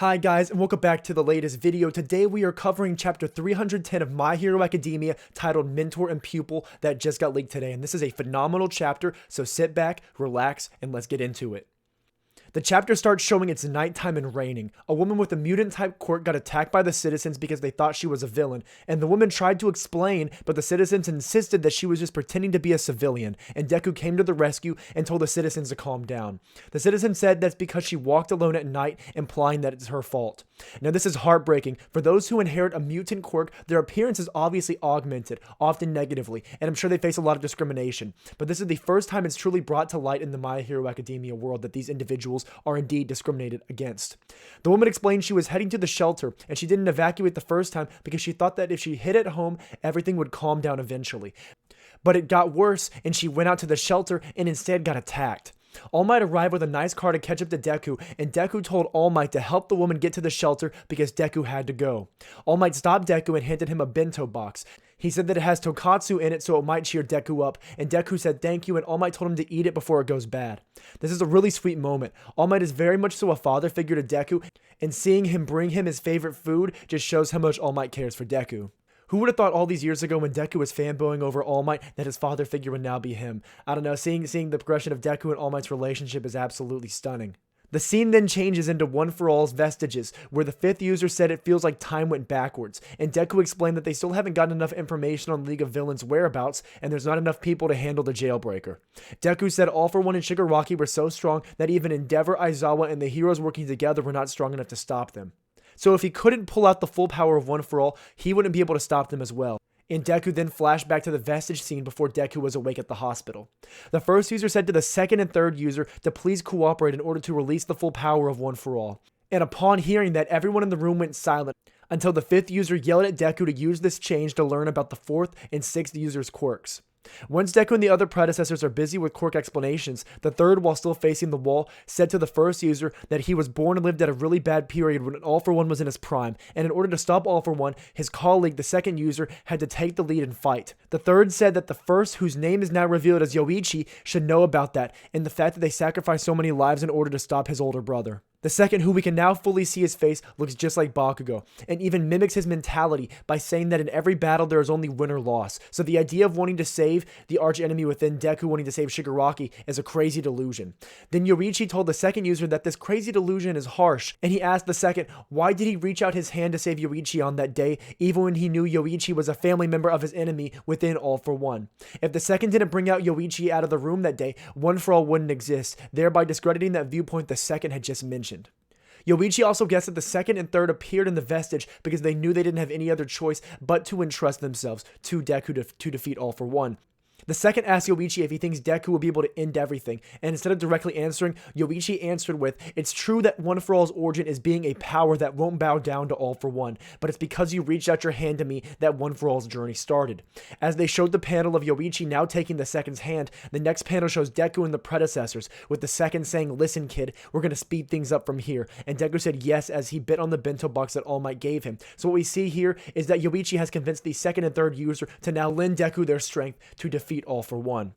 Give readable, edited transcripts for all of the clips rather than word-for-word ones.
Hi guys, and welcome back to the latest video. Today we are covering chapter 310 of My Hero Academia titled Mentor and Pupil that just got leaked today. And this is a phenomenal chapter, so sit back, relax, and let's get into it. The chapter starts showing it's nighttime and raining. A woman with a mutant-type quirk got attacked by the citizens because they thought she was a villain, and the woman tried to explain, but the citizens insisted that she was just pretending to be a civilian, and Deku came to the rescue and told the citizens to calm down. The citizens said that's because she walked alone at night, implying that it's her fault. Now this is heartbreaking. For those who inherit a mutant quirk, their appearance is obviously augmented, often negatively, and I'm sure they face a lot of discrimination. But this is the first time it's truly brought to light in the My Hero Academia world that these individuals are indeed discriminated against. The woman explained she was heading to the shelter and she didn't evacuate the first time because she thought that if she hid at home, everything would calm down eventually. But it got worse and she went out to the shelter and instead got attacked. All Might arrived with a nice car to catch up to Deku, and Deku told All Might to help the woman get to the shelter because Deku had to go. All Might stopped Deku and handed him a bento box. He said that it has tokatsu in it so it might cheer Deku up, and Deku said thank you, and All Might told him to eat it before it goes bad. This is a really sweet moment. All Might is very much so a father figure to Deku, and seeing him bring him his favorite food just shows how much All Might cares for Deku. Who would have thought all these years ago when Deku was fanboying over All Might that his father figure would now be him? I don't know, seeing the progression of Deku and All Might's relationship is absolutely stunning. The scene then changes into One For All's Vestiges, where the 5th user said it feels like time went backwards, and Deku explained that they still haven't gotten enough information on League of Villains' whereabouts, and there's not enough people to handle the jailbreaker. Deku said All For One and Shigaraki were so strong that even Endeavor, Aizawa, and the heroes working together were not strong enough to stop them. So if he couldn't pull out the full power of One For All, he wouldn't be able to stop them as well. And Deku then flashed back to the vestige scene before Deku was awake at the hospital. The first user said to the second and third user to please cooperate in order to release the full power of One For All. And upon hearing that, everyone in the room went silent until the 5th user yelled at Deku to use this change to learn about the 4th and 6th user's quirks. Once Deku and the other predecessors are busy with quirk explanations, the 3rd, while still facing the wall, said to the 1st user that he was born and lived at a really bad period when All For One was in his prime, and in order to stop All For One, his colleague, the 2nd user, had to take the lead and fight. The 3rd said that the 1st, whose name is now revealed as Yoichi, should know about that, and the fact that they sacrificed so many lives in order to stop his older brother. The 2nd, who we can now fully see his face, looks just like Bakugo, and even mimics his mentality by saying that in every battle there is only win or loss. So the idea of wanting to save the archenemy within Deku wanting to save Shigaraki is a crazy delusion. Then Yoichi told the 2nd user that this crazy delusion is harsh, and he asked the 2nd why did he reach out his hand to save Yoichi on that day, even when he knew Yoichi was a family member of his enemy within All For One. If the 2nd didn't bring out Yoichi out of the room that day, One For All wouldn't exist, thereby discrediting that viewpoint the 2nd had just mentioned. Yoichi also guessed that the 2nd and 3rd appeared in the vestige because they knew they didn't have any other choice but to entrust themselves to Deku to defeat All For One. The 2nd asked Yoichi if he thinks Deku will be able to end everything, and instead of directly answering, Yoichi answered with, "It's true that One For All's origin is being a power that won't bow down to All For One, but it's because you reached out your hand to me that One For All's journey started." As they showed the panel of Yoichi now taking the 2nd's hand, the next panel shows Deku and the predecessors, with the 2nd saying, "Listen kid, we're gonna speed things up from here," and Deku said yes as he bit on the bento box that All Might gave him. So what we see here is that Yoichi has convinced the 2nd and 3rd user to now lend Deku their strength to defeat All For One.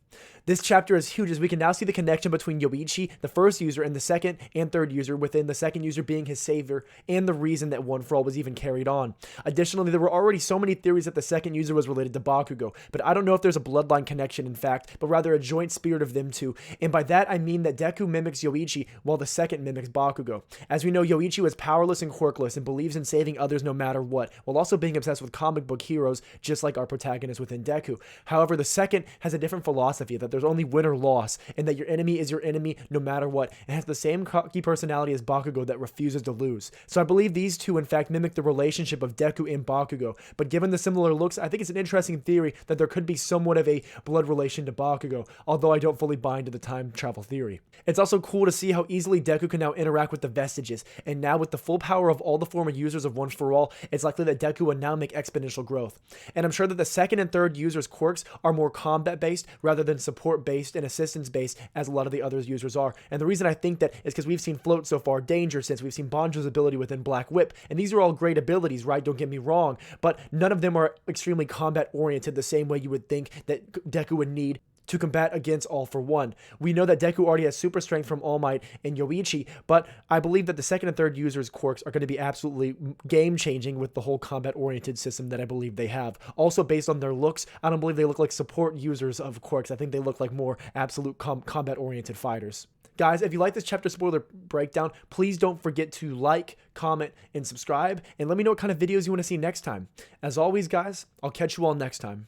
This chapter is huge as we can now see the connection between Yoichi, the 1st user, and the 2nd and 3rd user, within the 2nd user being his savior and the reason that One For All was even carried on. Additionally, there were already so many theories that the 2nd user was related to Bakugo, but I don't know if there's a bloodline connection in fact, but rather a joint spirit of them two, and by that I mean that Deku mimics Yoichi while the 2nd mimics Bakugo. As we know, Yoichi was powerless and quirkless and believes in saving others no matter what, while also being obsessed with comic book heroes just like our protagonist within Deku. However, the 2nd has a different philosophy that there's only win or loss, and that your enemy is your enemy no matter what, and has the same cocky personality as Bakugo that refuses to lose. So I believe these two in fact mimic the relationship of Deku and Bakugo, but given the similar looks, I think it's an interesting theory that there could be somewhat of a blood relation to Bakugo, although I don't fully buy into the time travel theory. It's also cool to see how easily Deku can now interact with the vestiges, and now with the full power of all the former users of One For All, it's likely that Deku will now make exponential growth. And I'm sure that the 2nd and 3rd users' quirks are more combat based rather than support based and assistance based as a lot of the other users are. And the reason I think that is because we've seen Float so far, Danger since, we've seen Banjo's ability within Black Whip, and these are all great abilities, right? Don't get me wrong, but none of them are extremely combat oriented the same way you would think that Deku would need to combat against All for One. We know that Deku already has super strength from All Might and Yoichi, but I believe that the second and third users' quirks are going to be absolutely game-changing with the whole combat-oriented system that I believe they have. Also, based on their looks, I don't believe they look like support users of quirks. I think they look like more absolute combat-oriented fighters. Guys, if you like this chapter spoiler breakdown, please don't forget to like, comment, and subscribe, and let me know what kind of videos you want to see next time. As always, guys, I'll catch you all next time.